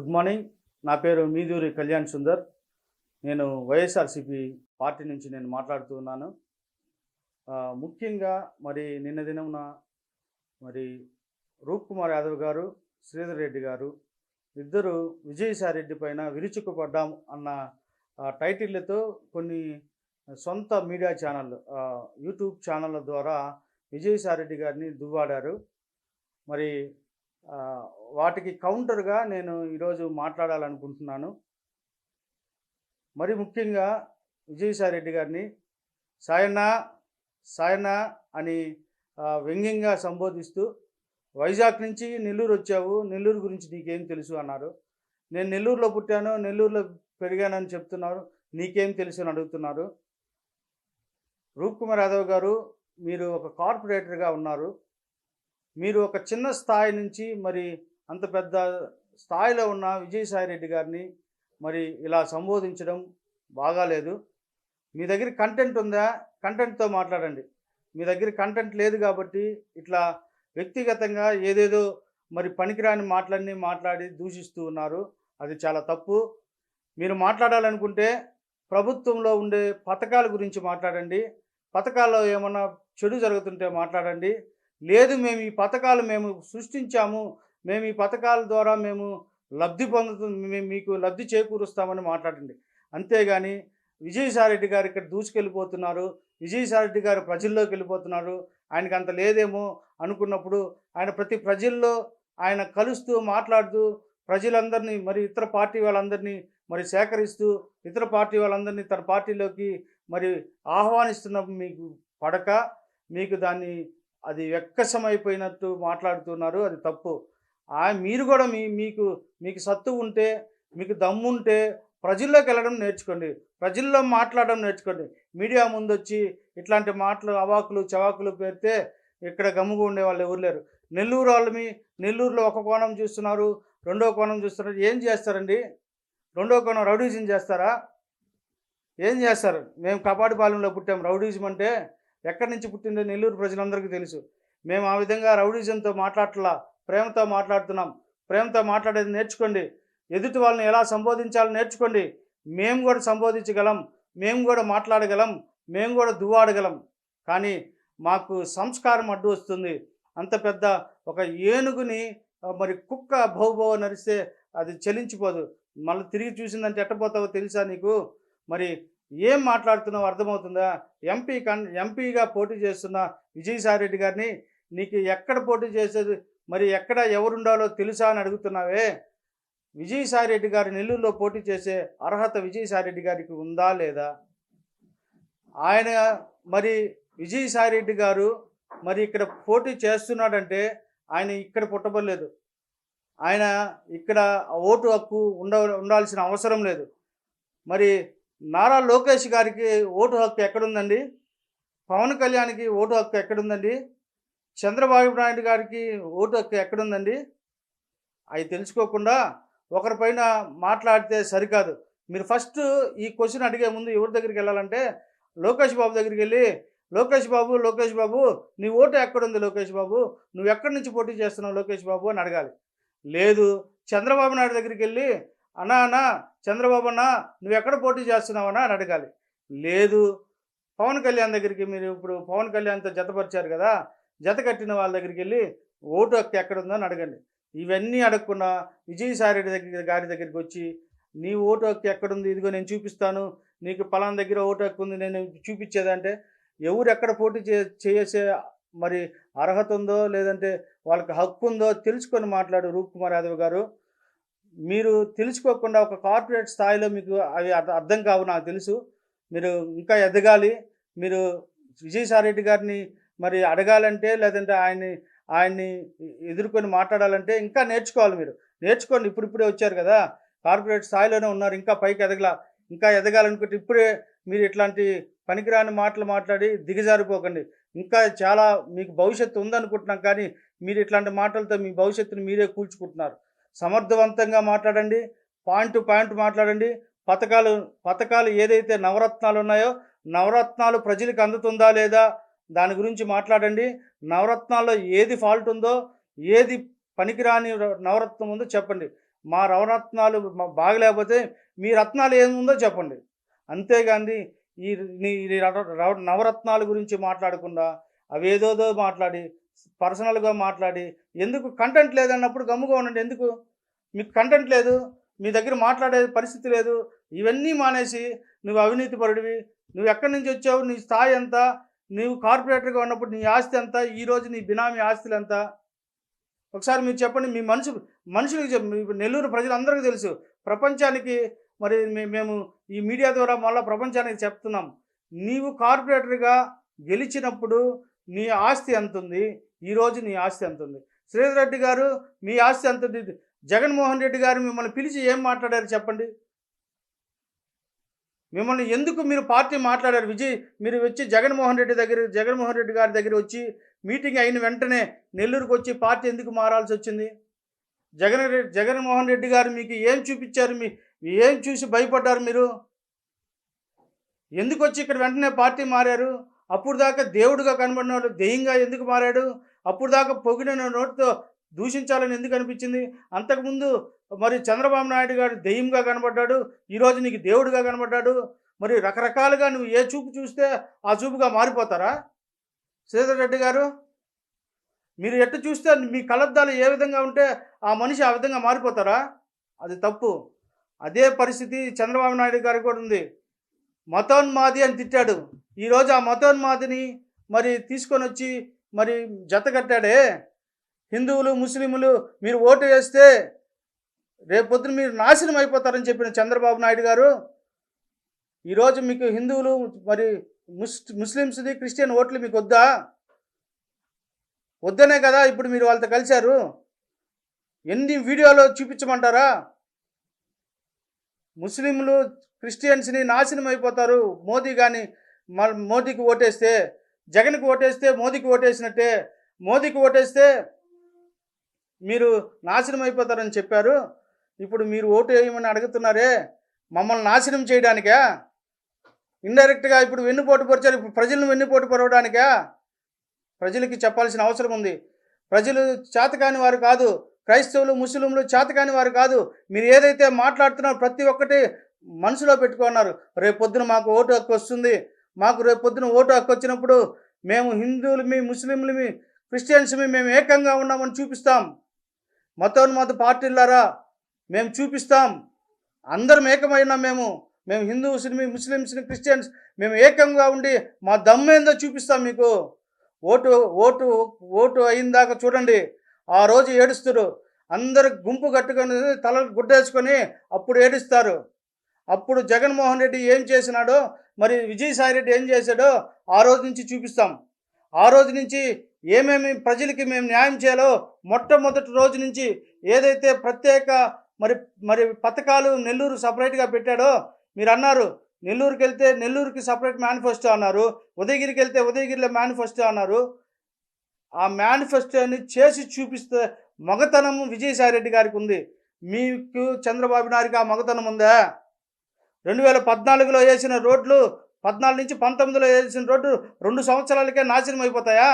Good morning. నా పేరు మీదూరి కళ్యాణ్ సుందర్. నేను వైఎస్ఆర్‌సీపీ పార్టీ నుంచి మాట్లాడుతూ ఉన్నాను. ముఖ్యంగా నిన్న దినమున మరి రూప్ కుమార్ యాదవ్ గారు, శ్రీధర్ రెడ్డి గారు ఇద్దరు విజయసాయి రెడ్డి పైన విరుచుకుపడ్డాం అన్న టైటిళ్ళతో కొన్ని సొంత మీడియా ఛానళ్ళు, యూట్యూబ్ ఛానళ్ళ ద్వారా విజయసాయి రెడ్డి గారిని దువ్వాడారు. మరి వాటికి కౌంటర్‌గా నేను ఈరోజు మాట్లాడాలనుకుంటున్నాను. మరి ముఖ్యంగా విజయసాయి రెడ్డి గారిని సాయన్నా, సాయన్నా అని వ్యంగ్యంగా సంబోధిస్తూ, వైజాగ్ నుంచి నెల్లూరు వచ్చావు, నెల్లూరు గురించి నీకేం తెలుసు అన్నారు. నేను నెల్లూరులో పుట్టాను, నెల్లూరులో పెరిగానని చెప్తున్నారు, నీకేం తెలుసు అని అడుగుతున్నారు. రూప్ కుమార్ యాదవ్ గారు, మీరు ఒక కార్పొరేటర్గా ఉన్నారు. మీరు ఒక చిన్న స్థాయి నుంచి అంత పెద్ద స్థాయిలో ఉన్న విజయసాయి రెడ్డి గారిని ఇలా సంబోధించడం బాగాలేదు. మీ దగ్గర కంటెంట్ ఉందా? కంటెంట్తో మాట్లాడండి. మీ దగ్గర కంటెంట్ లేదు కాబట్టి ఇట్లా వ్యక్తిగతంగా ఏదేదో పనికిరాని మాటలన్నీ మాట్లాడి దూషిస్తూ ఉన్నారు. అది చాలా తప్పు. మీరు మాట్లాడాలనుకుంటే ప్రభుత్వంలో ఉండే పథకాల గురించి మాట్లాడండి. పథకాల్లో ఏమన్నా చెడు జరుగుతుంటే మాట్లాడండి. లేదు, మేము ఈ పథకాలు సృష్టించాము, మేము ఈ పథకాల ద్వారా లబ్ధి మేము మీకు లబ్ధి చేకూరుస్తామని మాట్లాడండి. అంతేగాని విజయసాయి రెడ్డి గారు ఇక్కడ దూసుకెళ్ళిపోతున్నారు, విజయసాయి రెడ్డి గారు ప్రజల్లోకి వెళ్ళిపోతున్నారు, ఆయనకి అంత లేదేమో అనుకున్నప్పుడు ఆయన ప్రతి ప్రజల్లో ఆయన కలుస్తూ మాట్లాడుతూ ప్రజలందరినీ ఇతర పార్టీ వాళ్ళందరినీ సేకరిస్తూ ఇతర పార్టీ వాళ్ళందరినీ తన పార్టీలోకి ఆహ్వానిస్తున్నప్పుడు మీకు పడక మీకు దాన్ని అది వెక్కసమైపోయినట్టు మాట్లాడుతున్నారు. అది తప్పు. మీరు కూడా మీకు సత్తు ఉంటే, మీకు దమ్ముంటే ప్రజల్లోకి వెళ్ళడం నేర్చుకోండి, ప్రజల్లో మాట్లాడడం నేర్చుకోండి. మీడియా ముందొచ్చి ఇట్లాంటి మాటలు అవాకులు చవాకులు పెడితే ఇక్కడ గమ్ముగా ఉండే వాళ్ళు ఎవరు లేరు. నెల్లూరు వాళ్ళని నెల్లూరులో ఒక కోణం చూస్తున్నారు, రెండో కోణం చూస్తున్నారు. ఏం చేస్తారండి? రెండో కోణం రౌడీజం చేస్తారా? ఏం చేస్తారు? మేము కపాడిపాలెంలో పుట్టాం. రౌడీజం అంటే ఎక్కడి నుంచి పుట్టిందో నెల్లూరు ప్రజలందరికీ తెలుసు. మేము ఆ విధంగా రౌడీజంతో మాట్లాడట్లా, ప్రేమతో మాట్లాడుతున్నాం. ప్రేమతో మాట్లాడేది నేర్చుకోండి. ఎదుటి వాళ్ళని ఎలా సంబోధించాలో నేర్చుకోండి. మేము కూడా సంబోధించగలం, మేము కూడా మాట్లాడగలం, మేము కూడా దువ్వాడగలం. కానీ మాకు సంస్కారం అడ్డు వస్తుంది. అంత పెద్ద ఒక ఏనుగుని కుక్క భౌభౌ నరిస్తే అది చలించిపోదు. మళ్ళీ తిరిగి చూసిందంటే ఎట్టపోతావో తెలుసా నీకు? ఏం మాట్లాడుతున్నావు అర్థమవుతుందా? ఎంపీగా పోటీ చేస్తున్న విజయసాయి రెడ్డి గారిని నీకు ఎక్కడ పోటీ చేసేది, ఎక్కడ ఎవరుండాలో తెలుసా అని అడుగుతున్నావే. విజయసాయి రెడ్డి గారు నెల్లూరులో పోటీ చేసే అర్హత విజయసాయి రెడ్డి గారికి ఉందా లేదా? ఆయన విజయసాయి రెడ్డి గారు ఇక్కడ పోటీ చేస్తున్నాడంటే ఆయన ఇక్కడ పుట్టబడలేదు. ఆయన ఇక్కడ ఓటు హక్కు ఉండాల్సిన అవసరం లేదు. నారా లోకేష్ గారికి ఓటు హక్కు ఎక్కడుందండి? పవన్ కళ్యాణ్కి ఓటు హక్కు ఎక్కడుందండి? చంద్రబాబు నాయుడు గారికి ఓటు హక్కు ఎక్కడుందండి? అవి తెలుసుకోకుండా ఒకరిపైన మాట్లాడితే సరికాదు. మీరు ఫస్ట్ ఈ క్వశ్చన్ అడిగే ముందు ఎవరి దగ్గరికి వెళ్ళాలంటే లోకేష్ బాబు దగ్గరికి వెళ్ళి, లోకేష్ బాబు నీ ఓటు ఎక్కడుంది లోకేష్ బాబు, నువ్వు ఎక్కడి నుంచి పోటీ చేస్తున్నావు లోకేష్ బాబు అని అడగాలి. లేదు, చంద్రబాబు నాయుడు దగ్గరికి వెళ్ళి అన్నా చంద్రబాబు అన్న నువ్వు ఎక్కడ పోటీ చేస్తున్నావన్నా అని అడగాలి. లేదు, పవన్ కళ్యాణ్ దగ్గరికి, మీరు ఇప్పుడు పవన్ కళ్యాణ్తో జతపరిచారు కదా, జత కట్టిన వాళ్ళ దగ్గరికి వెళ్ళి ఓటు హక్కు ఎక్కడుందో అని అడగండి. ఇవన్నీ అడగకుండా విజయసాయి రెడ్డి గారి దగ్గరికి వచ్చి నీ ఓటు హక్కు ఎక్కడుంది, ఇదిగో నేను చూపిస్తాను, నీకు పలానా దగ్గర ఓటు హక్కు ఉంది నేను చూపించేదంటే ఎవరు ఎక్కడ పోటీ చేసే అర్హత ఉందో లేదంటే వాళ్ళకి హక్కు ఉందో తెలుసుకొని మాట్లాడు రూప్ కుమార్ యాదవ్ గారు. మీరు తెలుసుకోకుండా ఒక కార్పొరేట్ స్థాయిలో మీకు అవి అర్థం కావు, నాకు తెలుసు. మీరు ఇంకా ఎదగాలి. మీరు విజయసాయి రెడ్డి గారిని అడగాలంటే లేదంటే ఆయన్ని ఎదుర్కొని మాట్లాడాలంటే ఇంకా నేర్చుకోవాలి. మీరు నేర్చుకోండి. ఇప్పుడిప్పుడే వచ్చారు కదా, కార్పొరేట్ స్థాయిలోనే ఉన్నారు, ఇంకా పైకి ఇంకా ఎదగాలనుకుంటే ఇప్పుడే మీరు ఇట్లాంటి పనికిరాని మాటలు మాట్లాడి దిగజారిపోకండి. ఇంకా చాలా మీకు భవిష్యత్తు ఉందనుకుంటున్నాం, కానీ మీరు ఇట్లాంటి మాటలతో మీ భవిష్యత్తుని మీరే కూల్చుకుంటున్నారు. సమర్థవంతంగా మాట్లాడండి, పాయింట్ టు పాయింట్ మాట్లాడండి. పథకాలు ఏదైతే నవరత్నాలు ఉన్నాయో నవరత్నాలు ప్రజలకు అందుతుందా లేదా దాని గురించి మాట్లాడండి. నవరత్నాల్లో ఏది ఫాల్ట్ ఉందో, ఏది పనికిరాని నవరత్నం ఉందో చెప్పండి. మా నవరత్నాలు బాగలేకపోతే మీ రత్నాలు ఏముందో చెప్పండి. అంతేగాని ఈ ఈ నవరత్నాల గురించి మాట్లాడకుండా అవేదోదో మాట్లాడి పర్సనల్‌గా మాట్లాడి ఎందుకు కంటెంట్ లేదన్నప్పుడు గమ్ముగా ఉండండి. ఎందుకు? మీకు కంటెంట్ లేదు. మీ దగ్గర మాట్లాడే పరిస్థితి లేదు. ఇవన్నీ మానేసి నువ్వు అవినీతిపరుడివి. నువ్వు ఎక్కడి నుంచి వచ్చావు? నీ స్థాయి ఎంత? నువ్వు కార్పొరేటర్‌గా ఉన్నప్పుడు నీ ఆస్తి ఎంత? ఈరోజు నీ బినామీ ఆస్తులెంత? ఒకసారి మీరు చెప్పండి. మీ మనుషులకు ఇప్పుడు నెల్లూరు ప్రజలందరికీ తెలుసు. ప్రపంచానికి మరి మేము ఈ మీడియా ద్వారా మళ్ళా ప్రపంచానికి చెప్తున్నాం. నీవు కార్పొరేటర్‌గా గెలిచినప్పుడు నీ ఆస్తి ఎంతుంది? ఈరోజు నీ ఆస్తి ఎంతుంది? శ్రీధర్ రెడ్డి గారు మీ ఆస్తి ఎంతుంది? జగన్మోహన్ రెడ్డి గారు మిమ్మల్ని పిలిచి ఏం మాట్లాడారు చెప్పండి? మిమ్మల్ని ఎందుకు మీరు పార్టీ మాట్లాడారు? మీరు వచ్చి జగన్మోహన్ రెడ్డి గారి దగ్గర వచ్చి మీటింగ్ అయిన వెంటనే నెల్లూరుకు వచ్చి పార్టీ ఎందుకు మారాల్సి వచ్చింది? జగన్మోహన్ రెడ్డి గారు మీకు ఏం చూపించారు? ఏం చూసి భయపడ్డారు మీరు? ఎందుకు వచ్చి ఇక్కడ వెంటనే పార్టీ మారారు? అప్పుడు దాకా దేవుడిగా కనబడినవాడు దెయ్యంగా ఎందుకు మారాడు? అప్పుడు దాకా పొగిడిన నోటితో దూషించాలని ఎందుకు అనిపించింది? అంతకుముందు మరి చంద్రబాబు నాయుడు గారు దెయ్యంగా కనబడ్డాడు, ఈరోజు నీకు దేవుడిగా కనబడ్డాడు. మరి రకరకాలుగా నువ్వు ఏ చూపు చూస్తే ఆ చూపుగా మారిపోతారా? శ్రీధర్ రెడ్డి గారు, మీరు ఎట్టు చూస్తే మీ కళ్ళద్దాలు ఏ విధంగా ఉంటే ఆ మనిషి ఆ విధంగా మారిపోతారా? అది తప్పు. అదే పరిస్థితి చంద్రబాబు నాయుడు గారికి కూడా ఉంది. మతోన్మాది అని తిట్టాడు. ఈరోజు ఆ మతోన్మాదిని మరి తీసుకొని వచ్చి మరి జతకట్టాడే. హిందువులు ముస్లింలు మీరు ఓటు వేస్తే రేపొద్దున మీరు నాశనం అయిపోతారని చెప్పిన చంద్రబాబు నాయుడు గారు ఈరోజు మీకు హిందువులు మరి ముస్లిమ్స్ది క్రిస్టియన్ ఓట్లు మీకు వద్దా? వద్దనే కదా ఇప్పుడు మీరు వాళ్ళతో కలిశారు. ఎన్ని వీడియోలో చూపించమంటారా? ముస్లింలు క్రిస్టియన్స్ని నాశనం అయిపోతారు. మోదీకి ఓటేస్తే, జగన్కి ఓటేస్తే మోదీకి ఓటేసినట్టే. మోదీకి ఓటేస్తే మీరు నాశనం అయిపోతారని చెప్పారు. ఇప్పుడు మీరు ఓటు వేయమని అడుగుతున్నారే, మమ్మల్ని నాశనం చేయడానికా? ఇండైరెక్ట్గా ఇప్పుడు వెన్నుపోటు పొడిచారు. ఇప్పుడు ప్రజలను వెన్నుపోటు పొడవడానికా? ప్రజలకి చెప్పాల్సిన అవసరం ఉంది. ప్రజలు చేతకాని వారు కాదు. క్రైస్తవులు ముస్లింలు చేతకాని వారు కాదు. మీరు ఏదైతే మాట్లాడుతున్నారో ప్రతి ఒక్కటి మనసులో పెట్టుకున్నారు. రేపొద్దున మాకు ఓటు హక్కు వస్తుంది. మాకు రేపొద్దున ఓటు హక్కు వచ్చినప్పుడు మేము హిందువులమి ముస్లింలమి క్రిస్టియన్స్మి మేము ఏకంగా ఉన్నామని చూపిస్తాం. మతోన్మత పార్టీలారా మేము చూపిస్తాం. అందరం ఏకమైనా మేము హిందూస్ని ముస్లిమ్స్ని క్రిస్టియన్స్ మేము ఏకంగా ఉండి మా దమ్మేందో చూపిస్తాం మీకు. ఓటు అయిందాక చూడండి. ఆ రోజు ఏడుస్తారు. అందరు గుంపు కట్టుకొని తలలు గుడ్డేసుకొని అప్పుడు ఏడుస్తారు. అప్పుడు జగన్మోహన్ రెడ్డి ఏం చేసినాడో మరి విజయసాయి రెడ్డి ఏం చేశాడో ఆ రోజు నుంచి చూపిస్తాం. ఆ రోజు నుంచి ఏమేమి ప్రజలకి మేము న్యాయం చేయాలో మొట్టమొదటి రోజు నుంచి ఏదైతే ప్రత్యేక మరి పథకాలు నెల్లూరు సపరేట్గా పెట్టాడో మీరు అన్నారు. నెల్లూరుకి వెళ్తే నెల్లూరుకి సపరేట్ మేనిఫెస్టో అన్నారు. ఉదయగిరికి వెళ్తే ఉదయగిరిలో మేనిఫెస్టో అన్నారు. ఆ మేనిఫెస్టోని చేసి చూపిస్తే మగతనం విజయసాయి రెడ్డి గారికి ఉంది. మీకు చంద్రబాబు నాయుడికి ఆ మగతనం ఉందా? 2014లో వేసిన రోడ్లు 14 నుంచి 19లో వేసిన రోడ్డు 2 సంవత్సరాలకే నాశనం అయిపోతాయా?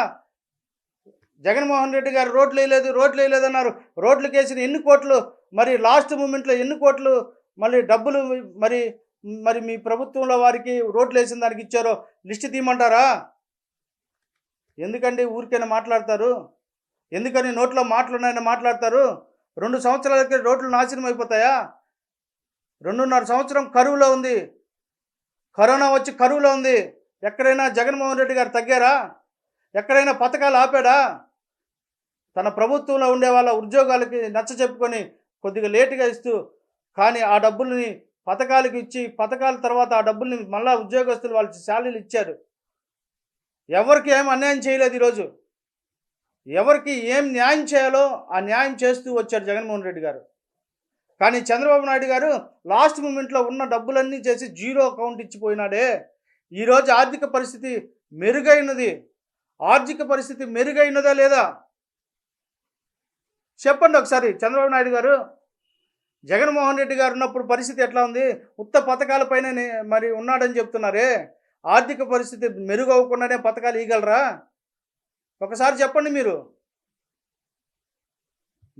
జగన్మోహన్ రెడ్డి గారు రోడ్లు వేయలేదన్నారు. రోడ్లకు వేసిన ఎన్ని కోట్లు మరి లాస్ట్ మూమెంట్లో ఎన్ని కోట్లు మళ్ళీ డబ్బులు మరి మీ ప్రభుత్వంలో వారికి రోడ్లు వేసిన దానికి ఇచ్చారో లిస్ట్ తీయమంటారా? ఎందుకండి ఊరికైనా మాట్లాడతారు? ఎందుకని నోట్లో మాటలున్నాయని మాట్లాడతారు? 2 సంవత్సరాలకే రోడ్లు నాశనం అయిపోతాయా? 2.5 సంవత్సరం కరువులో ఉంది. కరోనా వచ్చి కరువులో ఉంది. ఎక్కడైనా జగన్మోహన్ రెడ్డి గారు తగ్గారా? ఎక్కడైనా పథకాలు ఆపాడా? తన ప్రభుత్వంలో ఉండే వాళ్ళ ఉద్యోగాలకి నచ్చ చెప్పుకొని కొద్దిగా లేటుగా ఇస్తూ కానీ ఆ డబ్బుల్ని పథకాలకు ఇచ్చి పథకాల తర్వాత ఆ డబ్బుల్ని మళ్ళా ఉద్యోగస్తులు వాళ్ళ శాలరీలు ఇచ్చారు. ఎవరికి ఏం అన్యాయం చేయలేదు. ఈరోజు ఎవరికి ఏం న్యాయం చేయాలో ఆ న్యాయం చేస్తూ వచ్చారు జగన్మోహన్ రెడ్డి గారు. కానీ చంద్రబాబు నాయుడు గారు లాస్ట్ మూమెంట్లో ఉన్న డబ్బులన్నీ చేసి జీరో అకౌంట్ ఇచ్చిపోయినాడే. ఈరోజు ఆర్థిక పరిస్థితి మెరుగైనది. ఆర్థిక పరిస్థితి మెరుగైనదా లేదా చెప్పండి ఒకసారి. చంద్రబాబు నాయుడు గారు జగన్మోహన్ రెడ్డి గారు ఉన్నప్పుడు పరిస్థితి ఎట్లా ఉంది? ఉత్త పథకాలపైన మరి ఉన్నాడని చెప్తున్నారే. ఆర్థిక పరిస్థితి మెరుగవ్వకుండానే పథకాలు ఇవ్వగలరా? ఒకసారి చెప్పండి.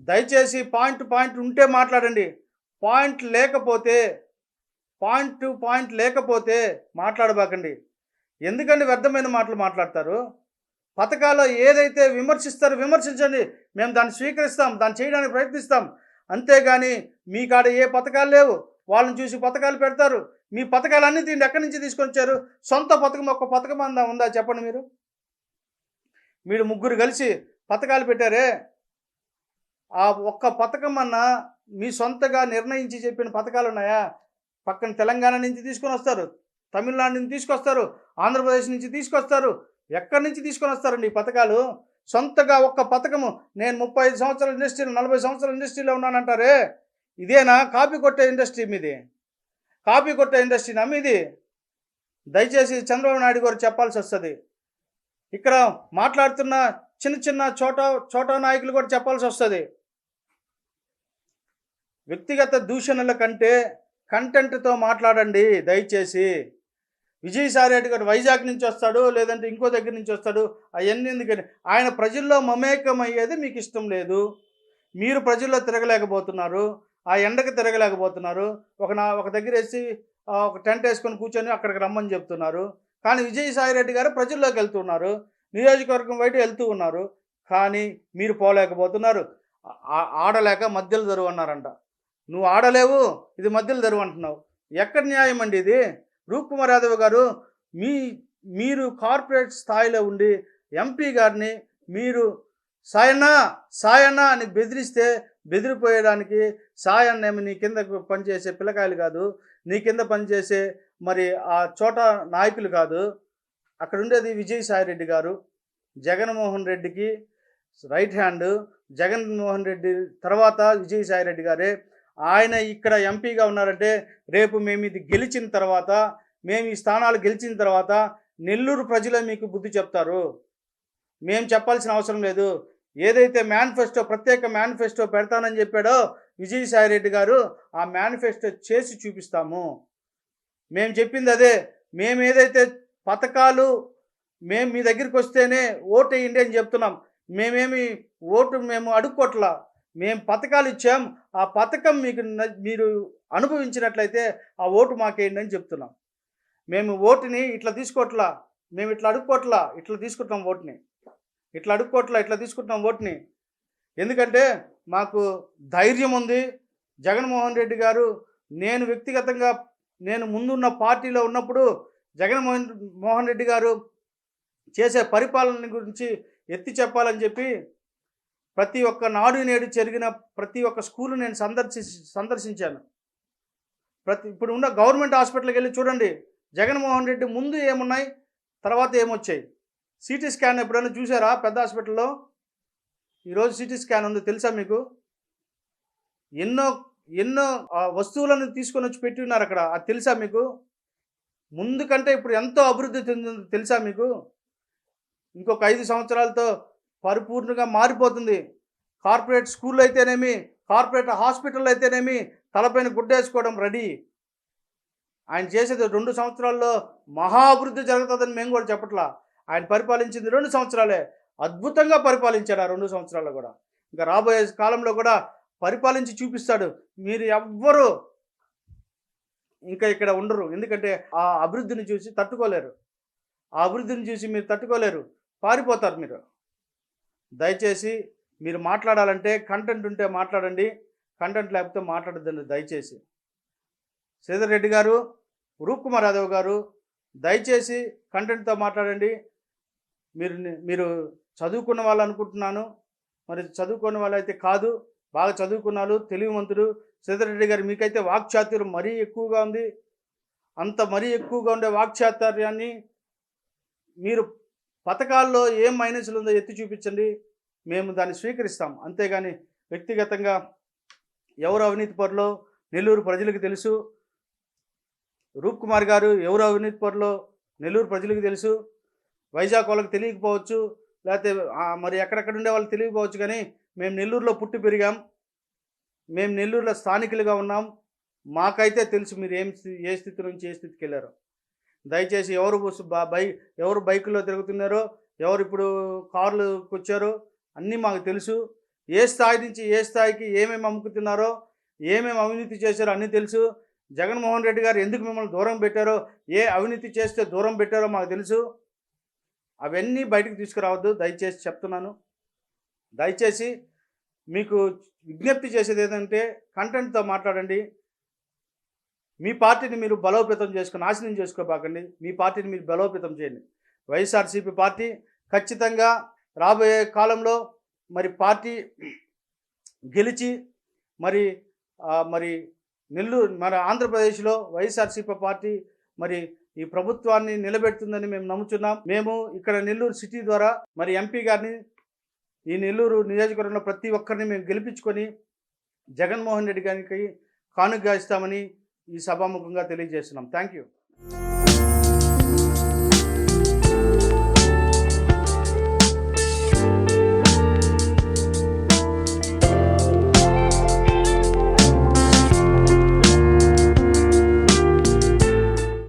దయచేసి పాయింట్ పాయింట్ ఉంటే మాట్లాడండి. పాయింట్ లేకపోతే పాయింట్ లేకపోతే మాట్లాడబాకండి. ఎందుకండి వ్యర్థమైన మాటలు మాట్లాడతారు? పథకాల్లో ఏదైతే విమర్శిస్తారో విమర్శించండి. మేము దాన్ని స్వీకరిస్తాం. దాన్ని చేయడానికి ప్రయత్నిస్తాం. అంతేగాని మీ కాడ ఏ పథకాలు లేవు. వాళ్ళని చూసి పథకాలు పెడతారు. మీ పథకాలన్నీ ఎక్కడి నుంచి తీసుకొచ్చారు? సొంత పథకం ఒక్క పథకం ఉందా చెప్పండి మీరు? మీరు ముగ్గురు కలిసి పథకాలు పెట్టారే, ఆ ఒక్క పథకం అన్నా మీ సొంతగా నిర్ణయించి చెప్పిన పథకాలు ఉన్నాయా? పక్కన తెలంగాణ నుంచి తీసుకొని వస్తారు, తమిళనాడు నుంచి తీసుకొస్తారు, ఆంధ్రప్రదేశ్ నుంచి తీసుకొస్తారు. ఎక్కడి నుంచి తీసుకొని వస్తారండి ఈ పథకాలు? సొంతగా ఒక్క పథకము నేను 35 సంవత్సరాల ఇండస్ట్రీలో 40 సంవత్సరాల ఇండస్ట్రీలో ఉన్నానంటారే, ఇదేనా కాపీ కొట్టే ఇండస్ట్రీ మీది? కాపీ కొట్టే ఇండస్ట్రీనా మీది? దయచేసి చంద్రబాబు నాయుడు గారు చెప్పాల్సి వస్తుంది. ఇక్కడ మాట్లాడుతున్న చిన్న చోటా నాయకులు కూడా చెప్పాల్సి వస్తుంది. వ్యక్తిగత దూషణల కంటే కంటెంట్తో మాట్లాడండి దయచేసి. విజయసాయి రెడ్డి గారు వైజాగ్ నుంచి వస్తాడు, లేదంటే ఇంకో దగ్గర నుంచి వస్తాడు, అవన్నీ ఎందుకని? ఆయన ప్రజల్లో మమేకం అయ్యేది మీకు ఇష్టం లేదు. మీరు ప్రజల్లో తిరగలేకపోతున్నారు, ఆ ఎండకు తిరగలేకపోతున్నారు. ఒక దగ్గర వేసి ఒక టెంట్ వేసుకొని కూర్చొని అక్కడికి రమ్మని చెప్తున్నారు. కానీ విజయసాయి రెడ్డి గారు ప్రజల్లోకి వెళ్తున్నారు, నియోజకవర్గం బయట వెళ్తూ ఉన్నారు. కానీ మీరు పోలేకపోతున్నారు. ఆడలేక మధ్యలో దరువు అన్నారంట. నువ్వు ఆడలేవు, ఇది మధ్యలో దరువు అంటున్నావు. ఎక్కడ న్యాయం అండి ఇది? రూప్ కుమార్ యాదవ్ గారు, మీరు కార్పొరేట్ స్థాయిలో ఉండి ఎంపీ గారిని మీరు సాయన్న అని బెదిరిస్తే బెదిరిపోయడానికి సాయన్నేమి నీ కింద పనిచేసే పిల్లకాయలు కాదు, నీ కింద పనిచేసే మరి ఆ చోట నాయకులు కాదు. అక్కడ ఉండేది విజయసాయి రెడ్డి గారు, జగన్మోహన్ రెడ్డికి రైట్ హ్యాండ్. జగన్మోహన్ రెడ్డి తర్వాత విజయసాయి రెడ్డి గారే. ఆయన ఇక్కడ ఎంపీగా ఉన్నారంటే రేపు మేము ఇది గెలిచిన తర్వాత, మేము ఈ స్థానాలు గెలిచిన తర్వాత నెల్లూరు ప్రజలే మీకు బుద్ధి చెప్తారు. మేము చెప్పాల్సిన అవసరం లేదు. ఏదైతే ప్రత్యేక మేనిఫెస్టో పెడతానని చెప్పాడో విజయసాయి రెడ్డి గారు, ఆ మేనిఫెస్టో చేసి చూపిస్తాము. మేము చెప్పింది అదే. మేము ఏదైతే పథకాలు మేము మీ దగ్గరికి వస్తేనే ఓటు వేయండి అని చెప్తున్నాం. మేము అడుక్కోట్లా. మేము పథకాలు ఇచ్చాం. ఆ పథకం మీరు అనుభవించినట్లయితే ఆ ఓటు మాకేయండి అని చెప్తున్నాం. మేము ఓటుని ఇట్లా తీసుకోవట్లా, మేము ఇట్లా అడుక్కోట్లా, ఇట్లా తీసుకుంటాం ఓటుని. ఇట్లా అడుక్కోట్లా, ఇట్లా తీసుకుంటాం ఓటుని. ఎందుకంటే మాకు ధైర్యం ఉంది. జగన్మోహన్ రెడ్డి గారు, నేను వ్యక్తిగతంగా నేను ముందున్న పార్టీలో ఉన్నప్పుడు జగన్మోహన్ రెడ్డి గారు చేసే పరిపాలన గురించి ఎత్తి చెప్పాలని చెప్పి ప్రతి ఒక్క నాడు నేడు జరిగిన ప్రతి ఒక్క స్కూలు నేను సందర్శించాను. ఇప్పుడు ఉన్న గవర్నమెంట్ హాస్పిటల్కి వెళ్ళి చూడండి, జగన్మోహన్ రెడ్డి ముందు ఏమున్నాయి, తర్వాత ఏమొచ్చాయి. సిటీ స్కాన్ ఎప్పుడైనా చూసారా పెద్ద హాస్పిటల్లో? ఈరోజు సిటీ స్కాన్ ఉంది తెలుసా మీకు? ఎన్నో వస్తువులను తీసుకొని వచ్చి పెట్టి ఉన్నారు అక్కడ. అది తెలుసా మీకు? ముందు కంటే ఇప్పుడు ఎంతో అభివృద్ధి చెందింది తెలుసా మీకు? ఇంకొక 5 సంవత్సరాలతో పరిపూర్ణంగా మారిపోతుంది. కార్పొరేట్ స్కూళ్ళు అయితేనేమి, కార్పొరేట్ హాస్పిటల్ అయితేనేమి తలపైన గుడ్డేసుకోవడం రెడీ. ఆయన చేసేది 2 సంవత్సరాల్లో మహా అభివృద్ధి జరుగుతుందని మేము కూడా చెప్పట్లా. ఆయన పరిపాలించింది 2 సంవత్సరాలే. అద్భుతంగా పరిపాలించాడు ఆ 2 సంవత్సరాల్లో కూడా. ఇంకా రాబోయే కాలంలో కూడా పరిపాలించి చూపిస్తాడు. మీరు ఎవ్వరూ ఇంకా ఇక్కడ ఉండరు. ఎందుకంటే ఆ అభివృద్ధిని చూసి తట్టుకోలేరు. ఆ అభివృద్ధిని చూసి మీరు తట్టుకోలేరు, పారిపోతారు మీరు. దయచేసి మీరు మాట్లాడాలంటే కంటెంట్ ఉంటే మాట్లాడండి, కంటెంట్ లేకపోతే మాట్లాడద్దండి దయచేసి. శ్రీధర్ రెడ్డి గారు, రూప్ కుమార్ యాదవ్ గారు, దయచేసి కంటెంట్తో మాట్లాడండి. మీరు చదువుకున్న వాళ్ళు అనుకుంటున్నాను, మరి చదువుకున్న వాళ్ళు అయితే కాదు. బాగా చదువుకున్నారు, తెలివిమంతుడు శ్రీధర్ రెడ్డి గారు. మీకైతే వాక్చాతుర్యం మరీ ఎక్కువగా ఉంది. అంత మరీ ఎక్కువగా ఉండే వాక్చాతుర్యాన్ని మీరు పథకాల్లో ఏం మైనస్లు ఉందో ఎత్తి చూపించండి, మేము దాన్ని స్వీకరిస్తాం. అంతేగాని వ్యక్తిగతంగా ఎవరు అవినీతి పరులో నెల్లూరు ప్రజలకు తెలుసు. రూప్ కుమార్ గారు ఎవరు అవినీతి పరులో నెల్లూరు ప్రజలకు తెలుసు. వైజాగ్ వాళ్ళకి తెలియకపోవచ్చు, లేకపోతే మరి ఎక్కడెక్కడ ఉండే వాళ్ళకి తెలియకపోవచ్చు. కానీ మేము నెల్లూరులో పుట్టి పెరిగాం, మేము నెల్లూరులో స్థానికులుగా ఉన్నాం. మాకైతే తెలుసు మీరు ఏ స్థితి నుంచి ఏ స్థితికి వెళ్ళారో. దయచేసి ఎవరు బైకుల్లో తిరుగుతున్నారో, ఎవరు ఇప్పుడు కార్లకు వచ్చారో అన్నీ మాకు తెలుసు. ఏ స్థాయి నుంచి ఏ స్థాయికి ఏమేమి అమ్ముకుతున్నారో, ఏమేమి అవినీతి చేశారో అన్నీ తెలుసు. జగన్మోహన్ రెడ్డి గారు ఎందుకు మిమ్మల్ని దూరం పెట్టారో, ఏ అవినీతి చేస్తే దూరం పెట్టారో మాకు తెలుసు. అవన్నీ బయటకు తీసుకురావద్దు దయచేసి చెప్తున్నాను. దయచేసి మీకు విజ్ఞప్తి చేసేది ఏంటంటే కంటెంట్‌తో మాట్లాడండి. మీ పార్టీని మీరు బలోపేతం నాశనం చేసుకోబాకండి. మీ పార్టీని మీరు బలోపేతం చేయండి. వైఎస్ఆర్‌సీపీ పార్టీ ఖచ్చితంగా రాబోయే కాలంలో మరి పార్టీ గెలిచి మరి మరి నెల్లూరు మన ఆంధ్రప్రదేశ్‌లో వైఎస్ఆర్‌సీపీ పార్టీ మరి ఈ ప్రభుత్వాన్ని నిలబెడుతుందని మేము నమ్ముచున్నాం. మేము ఇక్కడ నెల్లూరు సిటీ ద్వారా మరి ఎంపీ గారిని ఈ నెల్లూరు నియోజకవర్గంలో ప్రతి ఒక్కరిని మేము గెలిపించుకొని జగన్మోహన్ రెడ్డి గారికి కానుకగా ఇస్తామని ఈ సభాముఖంగా తెలియజేస్తున్నాం. Thank you.